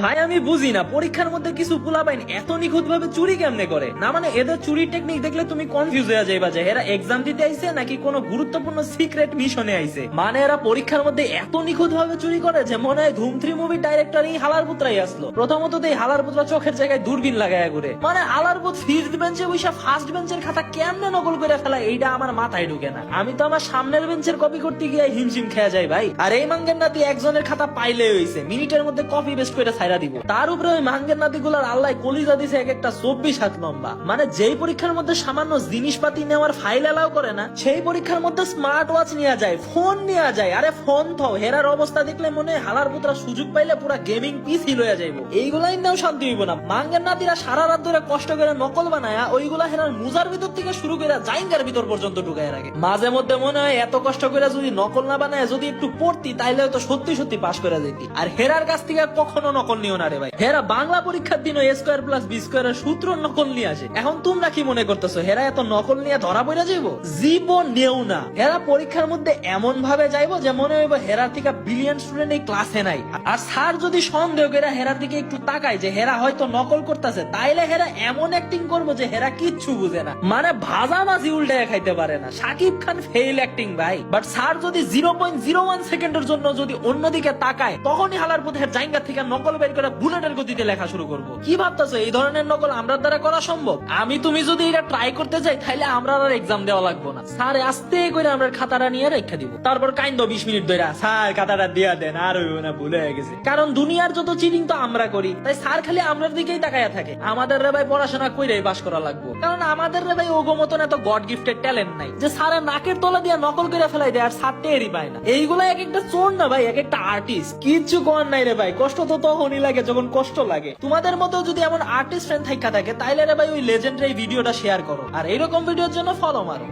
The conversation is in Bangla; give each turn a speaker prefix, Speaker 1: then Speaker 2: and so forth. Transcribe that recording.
Speaker 1: ভাই আমি বুঝি না পরীক্ষার মধ্যে কিছু পোলাপাইন এত নিখুঁত ভাবে চুরি কেমনে করে। না মানে এদের চুরির টেকনিক দেখলে তুমি কনফিউজ হয়ে যাইবা যে এরা এক্সাম দিতে আইছে নাকি কোনো গুরুত্বপূর্ণ সিক্রেট মিশনে আইছে। মানে এরা পরীক্ষার মধ্যে এত নিখুঁত ভাবে চুরি করে যে মনে হয় ধুম 3 মুভির ডাইরেক্টর এই হালার পুত্রাই আসলো। প্রথমত এই হালার পুত্রা চোখের জায়গায় দূরবীন লাগায় ঘুরে। মানে হালার পুত ফিফথ বেঞ্চে বসে ফার্স্ট বেঞ্চের খাতা কেমনে নকল করে ফেলা এইটা আমার মাথায় ঢুকে না। আমি তো আমার সামনের বেঞ্চের কপি করতে গিয়ে হিমশিম খেয়ে যাই ভাই। আর এই মাঙ্গের নাতি একজনের খাতা পাইলে হইছে মিনিটের মধ্যে কপি পেস্ট করে ছাইরা দিব। তার উপরে ওই মাঙ্গের নাতি গুলার আল্লাহ কলিজা দিছে এক একটা 24 হাত লম্বা। মানে যেই পরীক্ষার মধ্যে সামান্য জিনিসপাতি নেওয়ার ফাইল এলাও করে না সেই পরীক্ষার মধ্যে স্মার্ট ওয়াচ নেওয়া যায়, ফোন নেওয়া যায়। আরে ফোন তো হেরার অবস্থা দেখলে মনে হয় হালার পুত্রা সুযোগ পাইলে পুরা গেমিং পিসি লইয়া যাইবো। এইগুলাই নাও শান্তি হইব না। মাঙ্গের নাতিরা সারা রাত ধরে কষ্ট করে নকল বানায়া ওইগুলা হেরার মুজার ভিতর থেকে শুরু করে জাইঙ্গার ভিতর পর্যন্ত ঢুকায় রাখে। মাঝে মধ্যে মনে হয় এত কষ্ট করে যদি নকল না বানায় যদি একটু পড়তি তাইলে তো সত্যি সত্যি পাশ করে যেতি। আর হেরার কাছ থেকে কখনো নকল নিও না রে ভাই। হেরা বাংলা পরীক্ষার দিন এ স্কোয়ার প্লাস বি স্কোয়ারের সূত্র নকল নিয়ে আসে। এখন তোমরা কি মনে করতেছো হেরা এত নকল নিয়ে ধরা পড়ে যাইবো? জীবন নেও না। হেরা পরীক্ষার মধ্যে এমন ভাবে যাইবো যে মনে হইব হেরার থেকে বিলিয়ন স্টুডেন্ট এই ক্লাসে নাই। আর স্যার যদি সন্দেহ করে হেরার দিকে একটু তাকায় যে হেরা হয়তো নকল করতেছে তাইলে হেরা এমন অ্যাক্টিং করবো যে হেরা কিচ্ছু বুঝে না। মানে ভাজা মাছি উল্টে খাইতে পারে না। শাকিব খান ফেইল অ্যাক্টিং ভাই। বাট স্যার যদি 0.01 সেকেন্ডের জন্য যদি অন্যদিকে তাকায় তখনই হালার পথে জাইঙ্গা থেকে নকল বের করে বুলেটের গতিতে লেখা শুরু করবো। কি ভাবতেছো এই ধরনের নকল আমরা দ্বারা করা সম্ভব? আমি তুমি যদি এটা ট্রাই করতে চাই তাহলে আমরা আর এক্সাম দেওয়া লাগবো না। স্যার আস্তে করে আমরা খাতাটা নিয়ে রেখে দিব। তারপর কাইন্দ 20 মিনিট ধরে স্যার খাতাটা দিয়া দেন আর হইব না ভুলে গেছে। কারণ দুনিয়ার যত চিটিং তো আমরা করি তাই স্যার খালি আমরার দিকেই তাকায়া থাকে। আমাদের রে ভাই পড়াশোনা কইরাই পাস করা লাগবো। কারণ আমাদের রে ভাই ওগো মতন এত গড গিফটেড ট্যালেন্ট নাই যে স্যারের নাকের তলা দিয়ে নকল করে ফেলাই দেয় আর স্যার টেরই পায় না। এইগুলা এক একটা চোর না ভাই, এক একটা আর্টিস্ট। কিচ্ছু কর নাই রে ভাই, কষ্ট তো তখনই লাগে যখন কষ্ট লাগে। তোমাদের মতো যদি এমন আর্টিস্ট ফ্রেন্ড থাকা থাকে তাইলে রে ভাই ওই লেজেন্ডারি ভিডিওটা শেয়ার করো আর এইরকম ভিডিওর জন্য ফলো মারো।